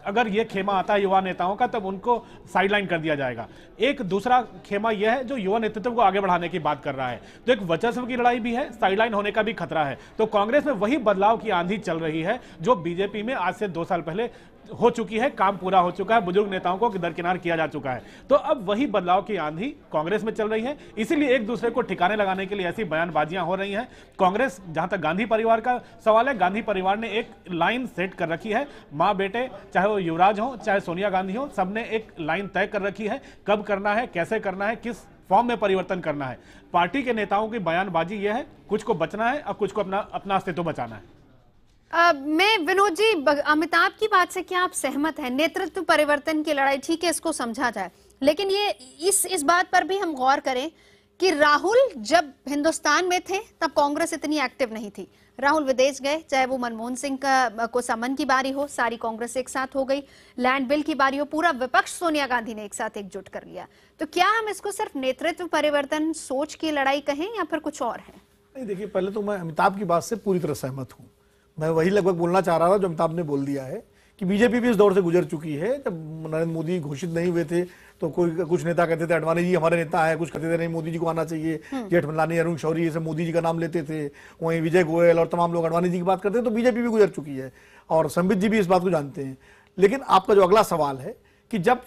अगर ये खेमा आता है युवा नेताओं का तब उनको साइडलाइन कर दिया जाएगा। एक दूसरा खेमा यह है जो युवा नेतृत्व को आगे बढ़ाने की बात कर रहा है। तो एक वर्चस्व की लड़ाई भी है, साइडलाइन होने का भी खतरा है। तो कांग्रेस में वही बदलाव की आंधी चल रही है जो बीजेपी में आज से 2 साल पहले हो चुकी है, काम पूरा हो चुका है, बुजुर्ग नेताओं को दरकिनार किया जा चुका है। तो अब वही बदलाव की आंधी कांग्रेस में चल रही है, इसीलिए एक दूसरे को ठिकाने लगाने के लिए ऐसी बयानबाजियां हो रही हैं। कांग्रेस, जहां तक गांधी परिवार का सवाल है, गांधी परिवार ने एक लाइन सेट कर रखी है, मां बेटे, चाहे वो युवराज हो चाहे सोनिया गांधी हो, सबने एक लाइन तय कर रखी है, कब करना है, कैसे करना है, किस फॉर्म में परिवर्तन करना है। पार्टी के नेताओं की बयानबाजी यह है, कुछ को बचना है और कुछ को अपना अस्तित्व बचाना है। मैं विनोद जी, अमिताभ की बात से क्या आप सहमत हैं? नेतृत्व परिवर्तन की लड़ाई ठीक है, इसको समझा जाए, लेकिन ये इस बात पर भी हम गौर करें कि राहुल जब हिंदुस्तान में थे तब कांग्रेस इतनी एक्टिव नहीं थी। राहुल विदेश गए, चाहे वो मनमोहन सिंह को समन की बारी हो, सारी कांग्रेस एक साथ हो गई, लैंड बिल की बारी हो, पूरा विपक्ष सोनिया गांधी ने एक साथ एकजुट कर लिया। तो क्या हम इसको सिर्फ नेतृत्व परिवर्तन सोच की लड़ाई कहें या फिर कुछ और है? नहीं, देखिए, पहले तो मैं अमिताभ की बात से पूरी तरह सहमत हूँ। मैं वही लगभग बोलना चाह रहा था जो अमिताभ ने बोल दिया है कि बीजेपी भी इस दौर से गुजर चुकी है। जब नरेंद्र मोदी घोषित नहीं हुए थे तो कुछ नेता कहते थे अडवाणी जी हमारे नेता है, कुछ कहते थे नहीं मोदी जी को आना चाहिए, जेठमलानी, अरुण शौरी, ये सब मोदी जी का नाम लेते थे। वहीं विजय गोयल और तमाम लोग अडवाणी जी की बात करते हैं। तो बीजेपी भी गुजर चुकी है और संबित जी भी इस बात को जानते हैं। लेकिन आपका जो अगला सवाल है कि जब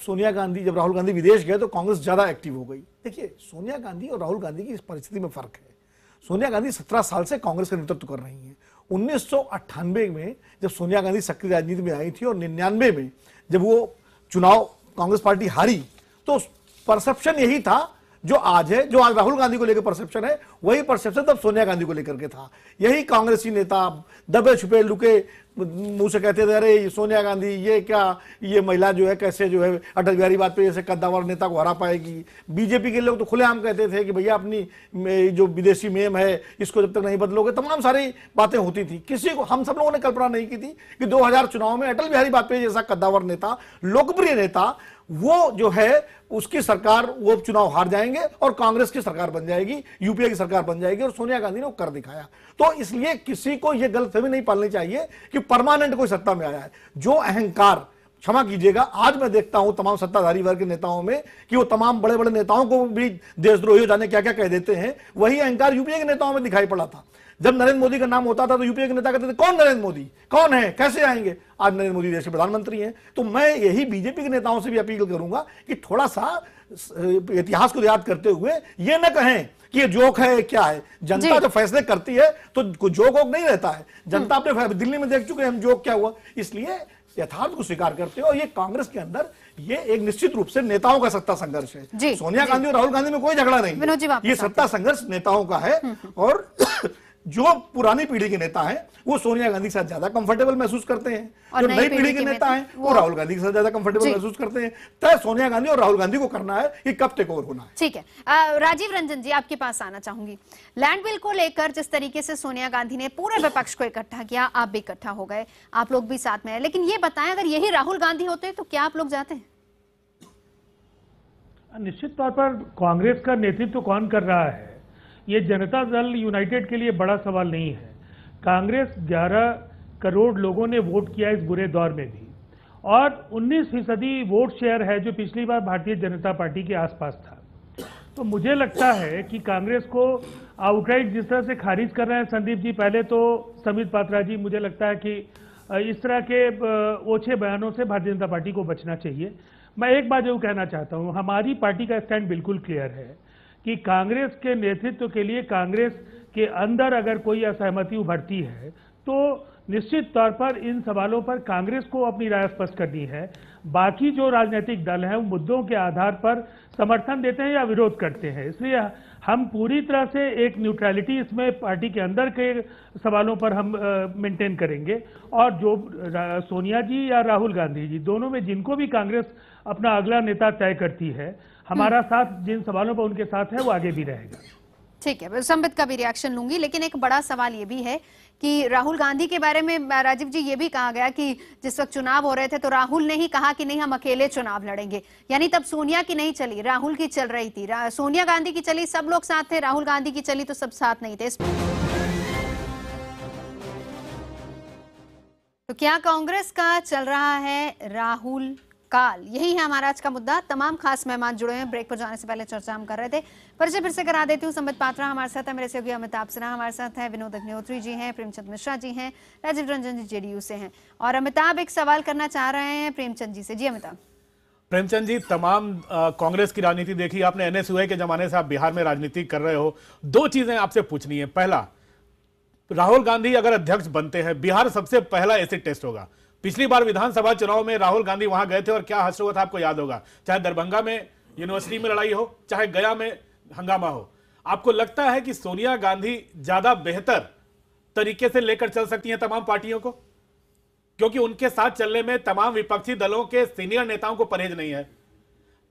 राहुल गांधी विदेश गए तो कांग्रेस ज्यादा एक्टिव हो गई। देखिए, सोनिया गांधी और राहुल गांधी की इस परिस्थिति में फर्क है। सोनिया गांधी 17 साल से कांग्रेस का नेतृत्व कर रही हैं। 1998 में जब सोनिया गांधी सक्रिय राजनीति में आई थी और 99 में जब वो चुनाव कांग्रेस पार्टी हारी, तो परसेप्शन यही था जो आज है, जो आज राहुल गांधी को लेकर परसेप्शन है, वही परसेप्शन तब सोनिया गांधी को लेकर के था। यही कांग्रेसी नेता दबे छुपे लुके मुंह से कहते थे अरे सोनिया गांधी ये क्या, ये महिला जो है कैसे जो है अटल बिहारी वाजपेयी जैसे कद्दावर नेता को हरा पाएगी। बीजेपी के लोग तो खुलेआम कहते थे कि भैया अपनी जो विदेशी मेम है इसको जब तक नहीं बदलोगे, तमाम सारी बातें होती थी। किसी को, हम सब लोगों ने कल्पना नहीं की थी कि 2000 चुनाव में अटल बिहारी वाजपेयी जैसा कद्दावर नेता, लोकप्रिय नेता, वो जो है उसकी सरकार, वो चुनाव हार जाएंगे और कांग्रेस की सरकार बन जाएगी, यूपीए की सरकार बन जाएगी। और सोनिया गांधी ने वो कर दिखाया। तो इसलिए किसी को ये गलतफहमी नहीं पालनी चाहिए कि परमानेंट कोई सत्ता में आया है। जो अहंकार, क्षमा कीजिएगा, आज मैं देखता हूं तमाम सत्ताधारी वर्ग के नेताओं में कि वो तमाम बड़े बड़े नेताओं को भी देशद्रोही हो जाने क्या क्या कह देते हैं। वही अहंकार यूपीए के नेताओं में दिखाई पड़ा था। जब नरेंद्र मोदी का नाम होता था तो यूपीए के नेता कहते थे कौन नरेंद्र मोदी, कौन है, कैसे आएंगे। आज नरेंद्र मोदी देश के प्रधानमंत्री हैं। तो मैं यही बीजेपी के नेताओं से भी अपील करूंगा कि थोड़ा सा इतिहास को याद करते हुए ये न कहें कि ये जोक है, क्या है। जनता जो फैसले करती है तो कोई जोक वोक नहीं रहता है। जनता अपने दिल्ली में देख चुके हैं हम जोक क्या हुआ। इसलिए यथार्थ को स्वीकार करते हो। और ये कांग्रेस के अंदर ये एक निश्चित रूप से नेताओं का सत्ता संघर्ष है। सोनिया गांधी और राहुल गांधी में कोई झगड़ा नहीं, ये सत्ता संघर्ष नेताओं का है। और जो पुरानी पीढ़ी के नेता हैं वो सोनिया गांधी के साथ ज्यादा कंफर्टेबल महसूस करते हैं, जो नई पीढ़ी के नेता हैं वो राहुल गांधी के साथ ज्यादा कंफर्टेबल महसूस करते हैं। तय सोनिया गांधी और राहुल गांधी को करना है कि कब टेक ओवर होना है। ठीक है, राजीव रंजन जी आपके पास आना चाहूंगी। लैंड बिल को लेकर जिस तरीके से सोनिया गांधी ने पूरे विपक्ष को इकट्ठा किया, आप भी इकट्ठा हो गए, आप लोग भी साथ में है, लेकिन ये बताएं अगर यही राहुल गांधी होते तो क्या आप लोग जाते हैं? निश्चित तौर पर कांग्रेस का नेतृत्व कौन कर रहा है ये जनता दल यूनाइटेड के लिए बड़ा सवाल नहीं है। कांग्रेस 11 करोड़ लोगों ने वोट किया इस बुरे दौर में भी, और 19% वोट शेयर है जो पिछली बार भारतीय जनता पार्टी के आसपास था। तो मुझे लगता है कि कांग्रेस को आउटराइट जिस तरह से खारिज कर रहे हैं संदीप जी, पहले तो संबित पात्रा जी, मुझे लगता है कि इस तरह के ओछे बयानों से भारतीय जनता पार्टी को बचना चाहिए। मैं एक बात जरूर कहना चाहता हूं, हमारी पार्टी का स्टैंड बिल्कुल क्लियर है कि कांग्रेस के नेतृत्व के लिए कांग्रेस के अंदर अगर कोई असहमति उभरती है तो निश्चित तौर पर इन सवालों पर कांग्रेस को अपनी राय स्पष्ट करनी है। बाकी जो राजनीतिक दल हैं वो मुद्दों के आधार पर समर्थन देते हैं या विरोध करते हैं। इसलिए हम पूरी तरह से एक न्यूट्रलिटी इसमें पार्टी के अंदर के सवालों पर हम मेंटेन करेंगे, और जो सोनिया जी या राहुल गांधी जी दोनों में जिनको भी कांग्रेस अपना अगला नेता तय करती है, हमारा साथ जिन सवालों पर उनके साथ है वो आगे भी रहेगा। ठीक है, संबित का भी रिएक्शन लूंगी, लेकिन एक बड़ा सवाल ये भी है कि राहुल गांधी के बारे में राजीव जी ये भी कहा गया कि जिस वक्त चुनाव हो रहे थे तो राहुल ने ही कहा कि नहीं हम अकेले चुनाव लड़ेंगे, यानी तब सोनिया की नहीं चली, राहुल की चल रही थी। सोनिया गांधी की चली, सब लोग साथ थे, राहुल गांधी की चली तो सब साथ नहीं थे। तो क्या कांग्रेस का चल रहा है राहुल काल, यही है हमारा आज का मुद्दा। तमाम खास मेहमान जुड़े हैं। ब्रेक पर जाने से पहले चर्चा हम कर रहे थे। परिचय फिर से करा देती हूँ। संबित पात्रा हमारे साथ है, मेरे सहयोगी अमिताभ सिन्हा हमारे साथ है, विनोद अग्निहोत्री जी हैं, प्रेमचंद मिश्रा जी हैं, राजीव रंजन जी जेडीयू से हैं। और अमिताभ एक सवाल करना चाह रहे हैं प्रेमचंद जी से। जी अमिताभ। प्रेमचंद जी, तमाम कांग्रेस की राजनीति देखी आपने, एनएसयूआई के जमाने से आप बिहार में राजनीति कर रहे हो। दो चीजें आपसे पूछनी है। पहला, राहुल गांधी अगर अध्यक्ष बनते हैं, बिहार सबसे पहला एसिड टेस्ट होगा। पिछली बार विधानसभा चुनाव में राहुल गांधी वहां गए थे और क्या हश्र हुआ था आपको याद होगा। चाहे दरभंगा में यूनिवर्सिटी में लड़ाई हो, चाहे गया में हंगामा हो। आपको लगता है कि सोनिया गांधी ज्यादा बेहतर तरीके से लेकर चल सकती हैं तमाम पार्टियों को? क्योंकि उनके साथ चलने में तमाम विपक्षी दलों के सीनियर नेताओं को परहेज नहीं है।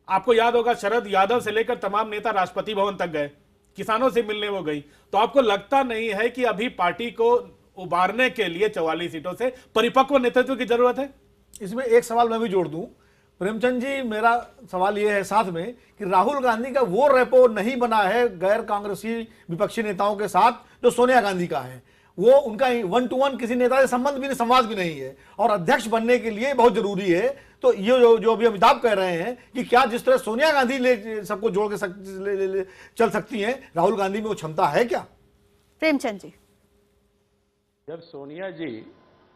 आपको याद होगा शरद यादव से लेकर तमाम नेता राष्ट्रपति भवन तक गए, किसानों से मिलने वो गई। तो आपको लगता नहीं है कि अभी पार्टी को उबारने के लिए 44 सीटों से परिपक्व नेतृत्व की जरूरत है? इसमें एक सवाल मैं भी जोड़ दूं प्रेमचंद जी। मेरा सवाल यह है साथ में कि राहुल गांधी का वो रेपो नहीं बना है गैर कांग्रेसी विपक्षी नेताओं के साथ जो सोनिया गांधी का है। वो उनका 1-to-1 किसी नेता से संबंध भी नहीं, संवाद भी नहीं है, और अध्यक्ष बनने के लिए बहुत जरूरी है। तो ये जो अभी अमिताभ कह रहे हैं कि क्या जिस तरह सोनिया गांधी सबको जोड़ के चल सकती हैं, राहुल गांधी में वो क्षमता है क्या? प्रेमचंद जी, जब सोनिया जी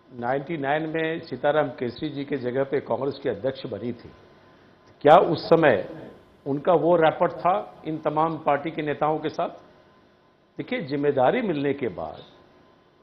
99 में सीताराम केसरी जी के जगह पे कांग्रेस की अध्यक्ष बनी थी, क्या उस समय उनका वो रैपट था इन तमाम पार्टी के नेताओं के साथ? देखिए, जिम्मेदारी मिलने के बाद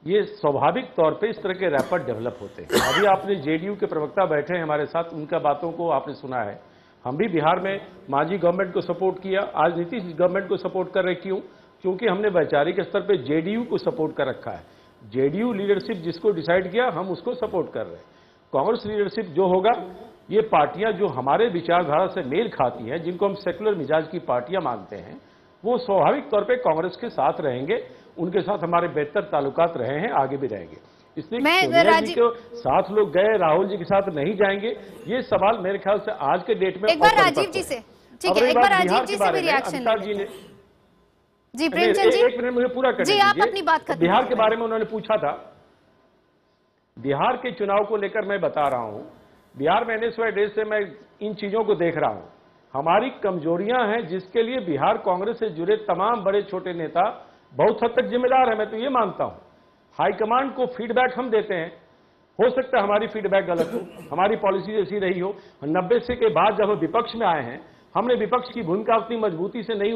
ये स्वाभाविक तौर पे इस तरह के रैपट डेवलप होते हैं। अभी आपने जेडीयू के प्रवक्ता बैठे हैं हमारे साथ, उनका बातों को आपने सुना है। हम भी बिहार में मांझी गवर्नमेंट को सपोर्ट किया, आज नीतीश गवर्नमेंट को सपोर्ट कर रहे। क्यों? क्योंकि हमने वैचारिक स्तर पे जेडीयू को सपोर्ट कर रखा है। जेडीयू लीडरशिप जिसको डिसाइड किया, हम उसको सपोर्ट कर रहे हैं। कांग्रेस लीडरशिप जो होगा, ये पार्टियां जो हमारे विचारधारा से मेल खाती हैं, जिनको हम सेकुलर मिजाज की पार्टियां मानते हैं, वो स्वाभाविक तौर पे कांग्रेस के साथ रहेंगे। उनके साथ हमारे बेहतर ताल्लुकात रहे हैं, आगे भी रहेंगे। इसलिए सोनिया जी के साथ लोग गए, राहुल जी के साथ नहीं जाएंगे, ये सवाल मेरे ख्याल से आज के डेट में एक बार राजीव जी से, ठीक है, एक बार राजीव जी से भी रिएक्शन लेंगे। जी प्रेमचंद जी, एक मिनट मुझे पूरा करने दीजिए। आप अपनी बात खत्म। बिहार के बारे में उन्होंने पूछा था। बिहार के चुनाव को लेकर मैं बता रहा हूं, बिहार में एनएसयूआई डेज से मैं इन चीजों को देख रहा हूं। हमारी कमजोरियां हैं जिसके लिए बिहार कांग्रेस से जुड़े तमाम बड़े छोटे नेता बहुत हद तक जिम्मेदार है। मैं तो ये मानता हूं हाईकमांड को फीडबैक हम देते हैं, हो सकता है हमारी फीडबैक गलत हो, हमारी पॉलिसी ऐसी रही हो। 90 से के बाद जब हम विपक्ष में आए हैं, हमने विपक्ष की भूमिका उतनी मजबूती से नहीं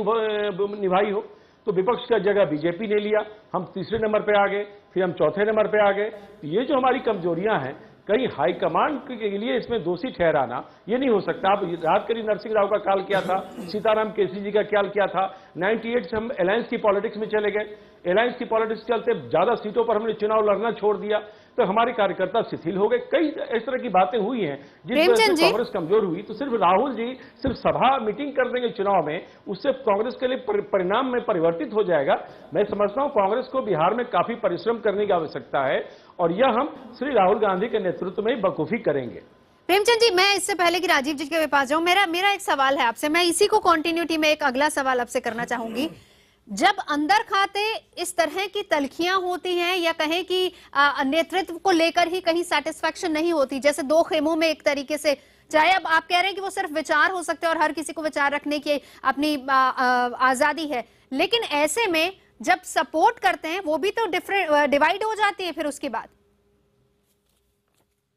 निभाई हो, तो विपक्ष का जगह बीजेपी ने लिया, हम तीसरे नंबर पे आ गए, फिर हम चौथे नंबर पे आ गए। ये जो हमारी कमजोरियां हैं, कहीं हाईकमांड के लिए इसमें दोषी ठहराना ये नहीं हो सकता। आप याद करिए, नरसिंह राव का काल क्या था, सीताराम केसरी जी का क्या किया था। 98 से हम अलायंस की पॉलिटिक्स में चले गए, अलायंस की पॉलिटिक्स चलते ज्यादा सीटों पर हमने चुनाव लड़ना छोड़ दिया, तो हमारे कार्यकर्ता शिथिल हो गए। कई इस तरह की बातें हुई हैं जिस वजह से कांग्रेस कमजोर हुई। तो सिर्फ राहुल जी सिर्फ सभा मीटिंग कर देंगे चुनाव में, उससे कांग्रेस के लिए परिणाम में परिवर्तित हो जाएगा। मैं समझता हूं कांग्रेस को बिहार में काफी परिश्रम करने की आवश्यकता है, और यह हम श्री राहुल गांधी के नेतृत्व में बखूबी करेंगे। प्रेमचंद जी, मैं इससे पहले कि राजीव जी के पास जाऊं, मेरा एक सवाल है आपसे। मैं इसी को कंटिन्यूटी में एक अगला सवाल आपसे करना चाहूंगी। जब अंदर खाते इस तरह की तलखियां होती हैं, या कहें कि नेतृत्व को लेकर ही कहीं सेटिस्फेक्शन नहीं होती, जैसे दो खेमों में एक तरीके से, चाहे अब आप कह रहे हैं कि वो सिर्फ विचार हो सकते हैं और हर किसी को विचार रखने की अपनी आजादी है, लेकिन ऐसे में जब सपोर्ट करते हैं वो भी तो डिवाइड हो जाती है फिर उसके बाद।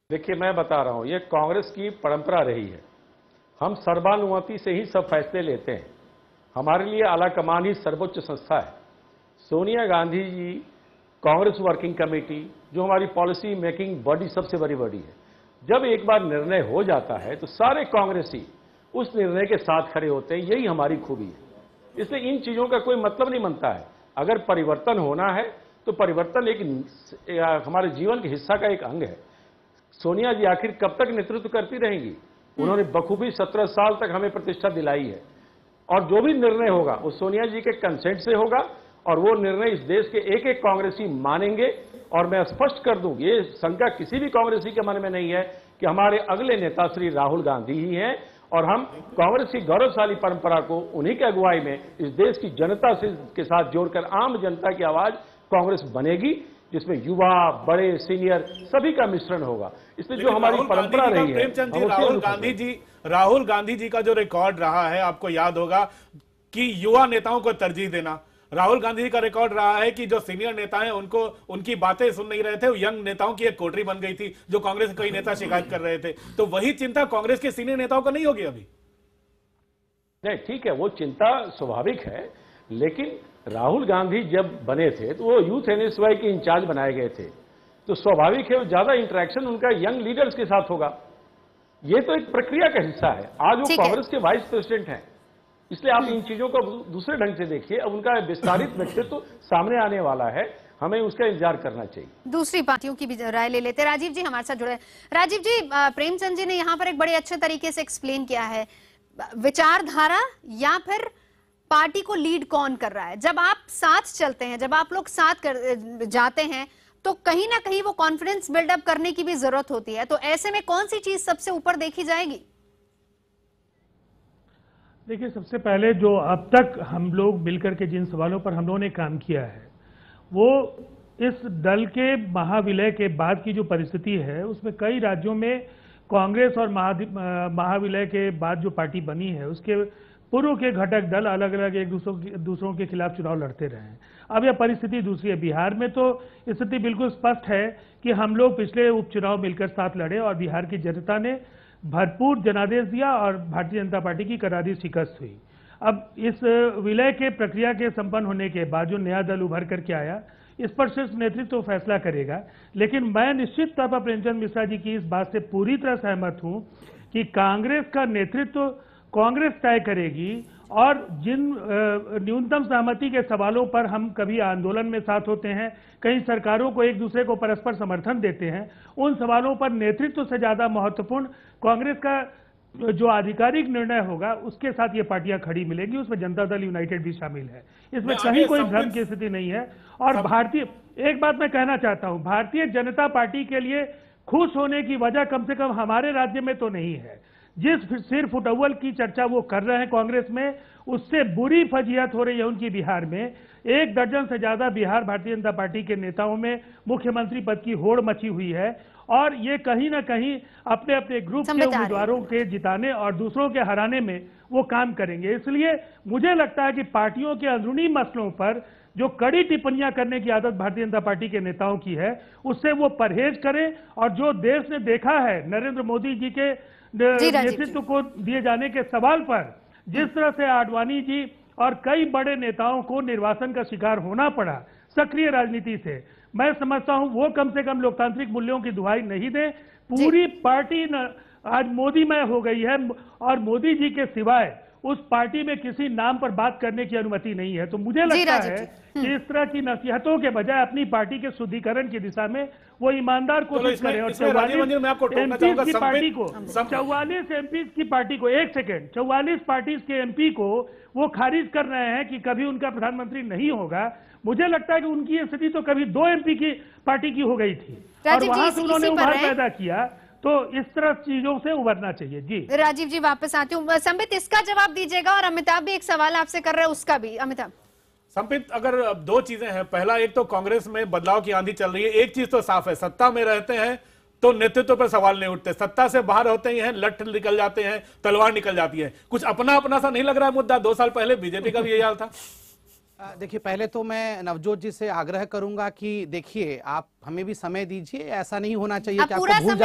देखिए, मैं बता रहा हूं, ये कांग्रेस की परंपरा रही है। हम सर्वानुमति से ही सब फैसले लेते हैं। हमारे लिए आला कमान ही सर्वोच्च संस्था है। सोनिया गांधी जी, कांग्रेस वर्किंग कमेटी, जो हमारी पॉलिसी मेकिंग बॉडी सबसे बड़ी बॉडी है, जब एक बार निर्णय हो जाता है तो सारे कांग्रेसी उस निर्णय के साथ खड़े होते हैं। यही हमारी खूबी है। इसलिए इन चीजों का कोई मतलब नहीं बनता है। अगर परिवर्तन होना है तो परिवर्तन एक हमारे जीवन के हिस्सा का एक अंग है। सोनिया जी आखिर कब तक नेतृत्व करती रहेंगी? उन्होंने बखूबी 17 साल तक हमें प्रतिष्ठा दिलाई है, और जो भी निर्णय होगा वो सोनिया जी के कंसेंट से होगा, और वो निर्णय इस देश के एक एक कांग्रेसी मानेंगे। और मैं स्पष्ट कर दूं, ये शंका किसी भी कांग्रेसी के मन में नहीं है कि हमारे अगले नेता श्री राहुल गांधी ही हैं, और हम कांग्रेस की गौरवशाली परंपरा को उन्हीं की अगुवाई में इस देश की जनता के साथ जोड़कर आम जनता की आवाज कांग्रेस बनेगी। जिसमें युवा, बड़े, सीनियर सभी का मिश्रण होगा। इसलिए जो हमारी परंपरा रही है, प्रेमचंद जी, राहुल गांधी जी का जो रिकॉर्ड रहा है, आपको याद होगा कि युवा नेताओं को तरजीह देना। राहुल गांधी जी का रिकॉर्ड रहा है कि जो सीनियर नेता हैं उनको उनकी बातें सुन नहीं रहे थे, यंग नेताओं की एक कोठरी बन गई थी, जो कांग्रेस के कई नेता शिकायत कर रहे थे। तो वही चिंता कांग्रेस के सीनियर नेताओं को नहीं होगी अभी? नहीं, ठीक है, वो चिंता स्वाभाविक है, लेकिन राहुल गांधी जब बने थे तो वो यूथ एनएसवाई के इंचार्ज बनाए गए थे, तो स्वाभाविक है ज्यादा इंटरेक्शन उनका यंग लीडर्स के साथ होगा। ये तो एक प्रक्रिया का हिस्सा है। आज वो कांग्रेस के वाइस प्रेसिडेंट हैं, इसलिए आप इन चीजों को दूसरे ढंग से देखिए। अब उनका विस्तारित व्यक्तित्व सामने आने वाला है, हमें उसका इंतजार करना चाहिए। दूसरी पार्टियों की भी राय ले लेते। राजीव जी हमारे साथ जुड़े। राजीव जी, प्रेमचंद जी ने यहाँ पर एक बड़े अच्छे तरीके से एक्सप्लेन किया है, विचारधारा या फिर पार्टी को लीड कौन कर रहा है। जब आप साथ चलते हैं, जब आप लोग साथ जाते हैं, तो कहीं ना कहीं वो कॉन्फिडेंस बिल्डअप करने की भी जरूरत होती है। तो ऐसे में कौन सी चीज सबसे ऊपर देखी जाएगी? देखिए, सबसे पहले जो अब तक हम लोग मिलकर के जिन सवालों पर हम लोगों ने काम किया है, वो इस दल के महाविलय के बाद की जो परिस्थिति है, उसमें कई राज्यों में कांग्रेस और महाविलय के बाद जो पार्टी बनी है, उसके पूर्व के घटक दल अलग अलग एक दूसरों के खिलाफ चुनाव लड़ते रहे हैं। अब यह परिस्थिति दूसरी है। बिहार में तो स्थिति बिल्कुल स्पष्ट है कि हम लोग पिछले उपचुनाव मिलकर साथ लड़े और बिहार की जनता ने भरपूर जनादेश दिया और भारतीय जनता पार्टी की करारी शिकस्त हुई। अब इस विलय के प्रक्रिया के संपन्न होने के बाद जो नया दल उभर करके आया, इस पर सिर्फ नेतृत्व तो फैसला करेगा। लेकिन मैं निश्चित तौर पर प्रेमचंद मिश्रा जी की इस बात से पूरी तरह सहमत हूं कि कांग्रेस का नेतृत्व कांग्रेस तय करेगी, और जिन न्यूनतम सहमति के सवालों पर हम कभी आंदोलन में साथ होते हैं, कई सरकारों को एक दूसरे को परस्पर समर्थन देते हैं, उन सवालों पर नेतृत्व से ज्यादा महत्वपूर्ण कांग्रेस का जो आधिकारिक निर्णय होगा, उसके साथ ये पार्टियां खड़ी मिलेगी। उसमें जनता दल यूनाइटेड भी शामिल है। इसमें कहीं कोई भ्रम की स्थिति नहीं है। और एक बात मैं कहना चाहता हूं, भारतीय जनता पार्टी के लिए खुश होने की वजह कम से कम हमारे राज्य में तो नहीं है। जिस सिर फुटअव्वल की चर्चा वो कर रहे हैं कांग्रेस में, उससे बुरी फजीहत हो रही है उनकी बिहार में। 1 दर्जन से ज्यादा बिहार भारतीय जनता पार्टी के नेताओं में मुख्यमंत्री पद की होड़ मची हुई है, और ये कहीं ना कहीं अपने अपने ग्रुप के उम्मीदवारों के जिताने और दूसरों के हराने में वो काम करेंगे। इसलिए मुझे लगता है कि पार्टियों के अंदरूनी मसलों पर जो कड़ी टिप्पणियां करने की आदत भारतीय जनता पार्टी के नेताओं की है, उससे वो परहेज करें। और जो देश ने देखा है नरेंद्र मोदी जी के नेतृत्व को दिए जाने के सवाल पर, जिस तरह से आडवाणी जी और कई बड़े नेताओं को निर्वासन का शिकार होना पड़ा सक्रिय राजनीति से, मैं समझता हूं वो कम से कम लोकतांत्रिक मूल्यों की दुहाई नहीं दे। पूरी पार्टी आज मोदीमय हो गई है, और मोदी जी के सिवाय उस पार्टी में किसी नाम पर बात करने की अनुमति नहीं है। तो मुझे लगता है कि इस तरह की नसीहतों के बजाय अपनी पार्टी के शुद्धिकरण की दिशा में वो ईमानदार कोशिश करें। और 44 एमपी की पार्टी को 44 एमपी की पार्टी को 1 सेकेंड 44 पार्टी के एमपी को वो खारिज कर रहे हैं कि कभी उनका प्रधानमंत्री नहीं होगा। मुझे लगता है कि उनकी स्थिति तो कभी 2 एमपी की पार्टी की हो गई थी, और वहां से उन्होंने उभार पैदा किया। तो इस तरह चीजों से उबरना चाहिए। जी राजीव जी, वापस आती हूँ। संबित, इसका जवाब दीजिएगा, और अमिताभ भी एक सवाल आपसे कर रहे हैं, उसका भी। अमिताभ। संबित, अगर 2 चीजें हैं। पहला, एक तो कांग्रेस में बदलाव की आंधी चल रही है। एक चीज तो साफ है, सत्ता में रहते हैं तो नेतृत्व पर सवाल नहीं उठते, सत्ता से बाहर होते ही हैं, लठ निकल जाते हैं, तलवार निकल जाती है। कुछ अपना अपना सा नहीं लग रहा है मुद्दा। 2 साल पहले बीजेपी का भी यही हाल था। देखिए, पहले तो मैं नवजोत जी से आग्रह करूंगा कि देखिए, आप हमें भी समय दीजिए। ऐसा नहीं होना चाहिए कि आपको भूल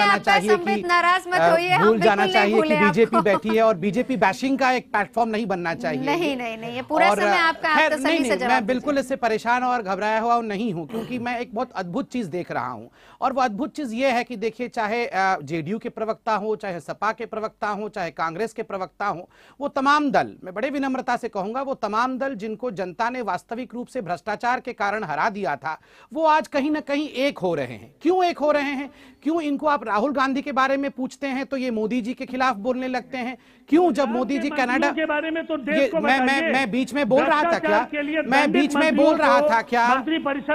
जाना चाहिए कि बीजेपी बैठी है, और बीजेपी बैशिंग का एक प्लेटफॉर्म नहीं बनना चाहिए। नहीं, पूरा समय आपका सही से जवाब। मैं बिल्कुल इससे परेशान और घबराया हुआ नहीं हूं, क्योंकि मैं एक बहुत अद्भुत चीज देख रहा हूं। और वो अद्भुत चीज ये है कि देखिए, चाहे जेडीयू के प्रवक्ता हो, चाहे सपा के प्रवक्ता हो, चाहे कांग्रेस के प्रवक्ता हो, वो तमाम दल, मैं बड़े विनम्रता से कहूंगा, वो तमाम दल जिनको जनता ने वास्तविक रूप से भ्रष्टाचार के कारण हरा दिया था, वो आज कहीं ना कहीं एक हो रहे हैं। क्यों एक हो रहे हैं? क्यों इनको आप राहुल गांधी के बारे में पूछते हैं तो ये मोदी जी के खिलाफ बोलने लगते हैं? क्यों जब मोदी जी कनाडा के बारे में तो देश को मैं बीच में बोल रहा था क्या? मैं बीच में बोल रहा था क्या?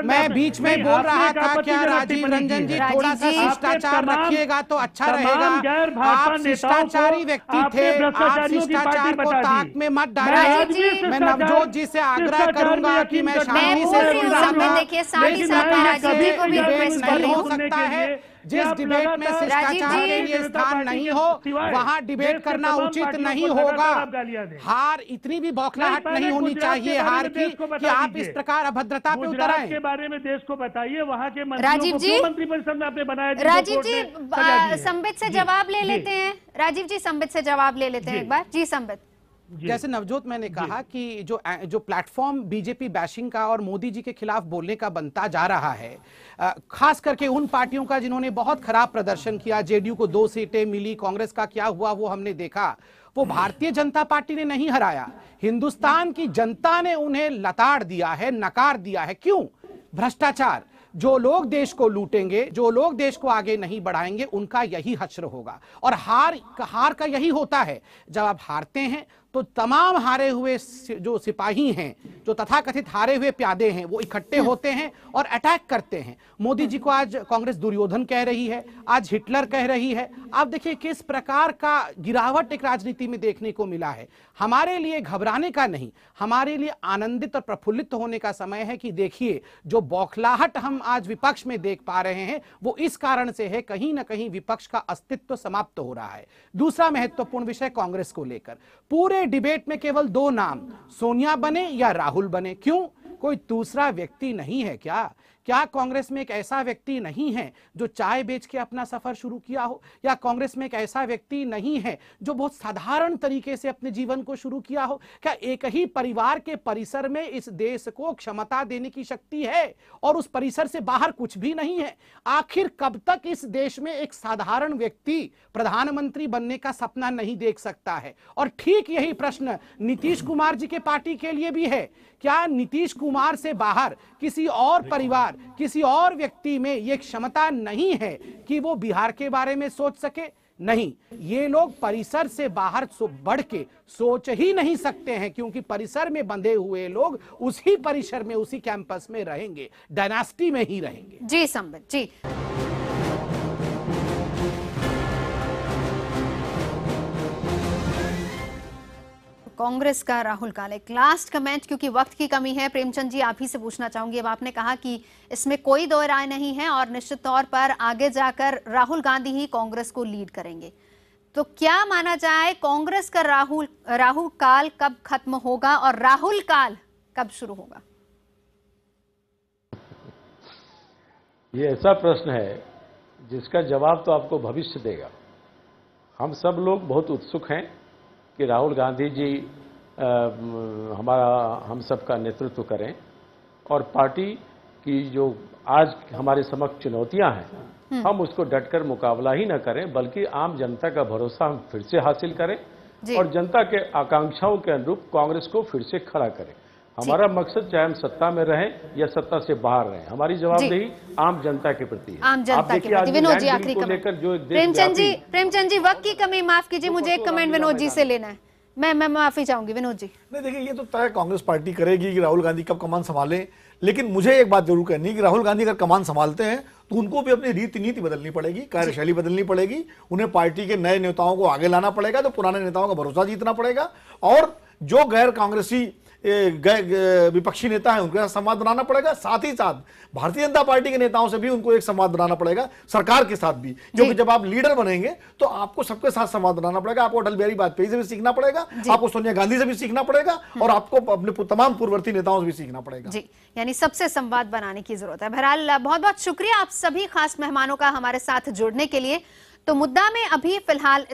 मैं बीच में बोल रहा था क्या? राजीव रंजन जी, थोड़ा सा शिष्टाचार रखिएगा तो अच्छा रहेगा। आप शिष्टाचारी व्यक्ति थे, आप शिष्टाचार को ताक में मत डालिए। मैं नवजोत जी से आग्रह करूंगा कि मैं शांति से नहीं हो सकता है। जिस डिबेट में शिष्टाचार के लिए स्थान नहीं हो वहां डिबेट करना उचित नहीं होगा। हार इतनी भी बौखलाहट नहीं होनी चाहिए हार की कि आप इस प्रकार अभद्रता पे उतर आए। के बारे में देश को बताइए, वहां के राजीव जी, मंत्रिपरिषद में आपने बनाया। राजीव जी संबित से जवाब ले लेते हैं। राजीव जी संबित से जवाब ले लेते हैं एक बार। जी संबित। जैसे नवजोत मैंने कहा कि जो प्लेटफॉर्म बीजेपी बैशिंग का और मोदी जी के खिलाफ बोलने का बनता जा रहा है, खास करके उन पार्टियों का जिन्होंने बहुत खराब प्रदर्शन किया, जेडीयू को 2 सीटें मिली, कांग्रेस का क्या हुआ वो हमने देखा। वो भारतीय जनता पार्टी ने नहीं हराया, हिंदुस्तान की जनता ने उन्हें लताड़ दिया है, नकार दिया है। क्यों? भ्रष्टाचार। जो लोग देश को लूटेंगे, जो लोग देश को आगे नहीं बढ़ाएंगे, उनका यही हश्र होगा। और हार का यही होता है, जब आप हारते हैं तो तमाम हारे हुए जो सिपाही हैं, जो तथाकथित हारे हुए प्यादे हैं, वो इकट्ठे होते हैं और अटैक करते हैं। मोदी जी को आज कांग्रेस दुर्योधन कह रही है, आज हिटलर कह रही है। आप देखिए किस प्रकार का गिरावट एक राजनीति में देखने को मिला है। हमारे लिए घबराने का नहीं, हमारे लिए आनंदित और प्रफुल्लित होने का समय है कि देखिए जो बौखलाहट हम आज विपक्ष में देख पा रहे हैं वो इस कारण से है, कहीं ना कहीं विपक्ष का अस्तित्व समाप्त हो रहा है। दूसरा महत्वपूर्ण विषय कांग्रेस को लेकर, पूरे डिबेट में केवल 2 नाम, सोनिया बने या राहुल बने। क्यों? कोई दूसरा व्यक्ति नहीं है क्या? क्या कांग्रेस में एक ऐसा व्यक्ति नहीं है जो चाय बेच के अपना सफर शुरू किया हो? या कांग्रेस में एक ऐसा व्यक्ति नहीं है जो बहुत साधारण तरीके से अपने जीवन को शुरू किया हो? क्या एक ही परिवार के परिसर में इस देश को क्षमता देने की शक्ति है और उस परिसर से बाहर कुछ भी नहीं है? आखिर कब तक इस देश में एक साधारण व्यक्ति प्रधानमंत्री बनने का सपना नहीं देख सकता है? और ठीक यही प्रश्न नीतीश कुमार जी के पार्टी के लिए भी है। क्या नीतीश कुमार से बाहर किसी और परिवार, किसी और व्यक्ति में यह क्षमता नहीं है कि वो बिहार के बारे में सोच सके? नहीं, ये लोग परिसर से बाहर बढ़ के सोच ही नहीं सकते हैं, क्योंकि परिसर में बंधे हुए लोग उसी परिसर में, उसी कैंपस में रहेंगे, डायनास्टी में ही रहेंगे। जी संबित जी। कांग्रेस का राहुल काल, एक लास्ट कमेंट क्योंकि वक्त की कमी है। प्रेमचंद जी आप ही से पूछना चाहूंगी, अब आपने कहा कि इसमें कोई दो राय नहीं है और निश्चित तौर पर आगे जाकर राहुल गांधी ही कांग्रेस को लीड करेंगे, तो क्या माना जाए कांग्रेस का राहुल काल कब खत्म होगा और राहुल काल कब शुरू होगा? ये ऐसा प्रश्न है जिसका जवाब तो आपको भविष्य देगा। हम सब लोग बहुत उत्सुक हैं कि राहुल गांधी जी हम सब का नेतृत्व करें और पार्टी की जो आज हमारे समक्ष चुनौतियां हैं हम उसको डटकर मुकाबला ही न करें, बल्कि आम जनता का भरोसा हम फिर से हासिल करें और जनता के आकांक्षाओं के अनुरूप कांग्रेस को फिर से खड़ा करें। हमारा मकसद चाहे हम सत्ता में रहें या सत्ता से बाहर रहें, हमारी जवाबदेही आम जनता के प्रति है। आम जनता के प्रति। विनोद जी आखिरी कमेंट। प्रेमचंद जी वक्त की कमी, माफ कीजिए, मुझे एक कमेंट विनोद जी से लेना है। मैं माफी चाहूंगी विनोद जी। नहीं देखिए, ये तो तय कांग्रेस पार्टी करेगी कि राहुल गांधी कब कमान संभालें, लेकिन मुझे एक बात जरूर कहनी है कि राहुल गांधी अगर कमान संभालते हैं तो उनको भी अपनी रीति नीति बदलनी पड़ेगी, कार्यशैली बदलनी पड़ेगी, उन्हें पार्टी के नए नेताओं को आगे लाना पड़ेगा, तो पुराने नेताओं का भरोसा जीतना पड़ेगा और जो गैर कांग्रेसी विपक्षी नेता है उनके साथ संवाद बनाना पड़ेगा। साथ ही साथ भारतीय जनता पार्टी के नेताओं से भी उनको एक संवाद बनाना पड़ेगा, सरकार के साथ भी, क्योंकि जब आप लीडर बनेंगे तो आपको सबके साथ संवाद बनाना पड़ेगा। आपको अटल बिहारी वाजपेयी से भी सीखना पड़ेगा, आपको सोनिया गांधी से भी सीखना पड़ेगा और आपको अपने तमाम पूर्ववर्ती नेताओं से भी सीखना पड़ेगा। जी, यानी सबसे संवाद बनाने की जरूरत है। बहरहाल बहुत बहुत शुक्रिया आप सभी खास मेहमानों का हमारे साथ जुड़ने के लिए। तो मुद्दा में अभी फिलहाल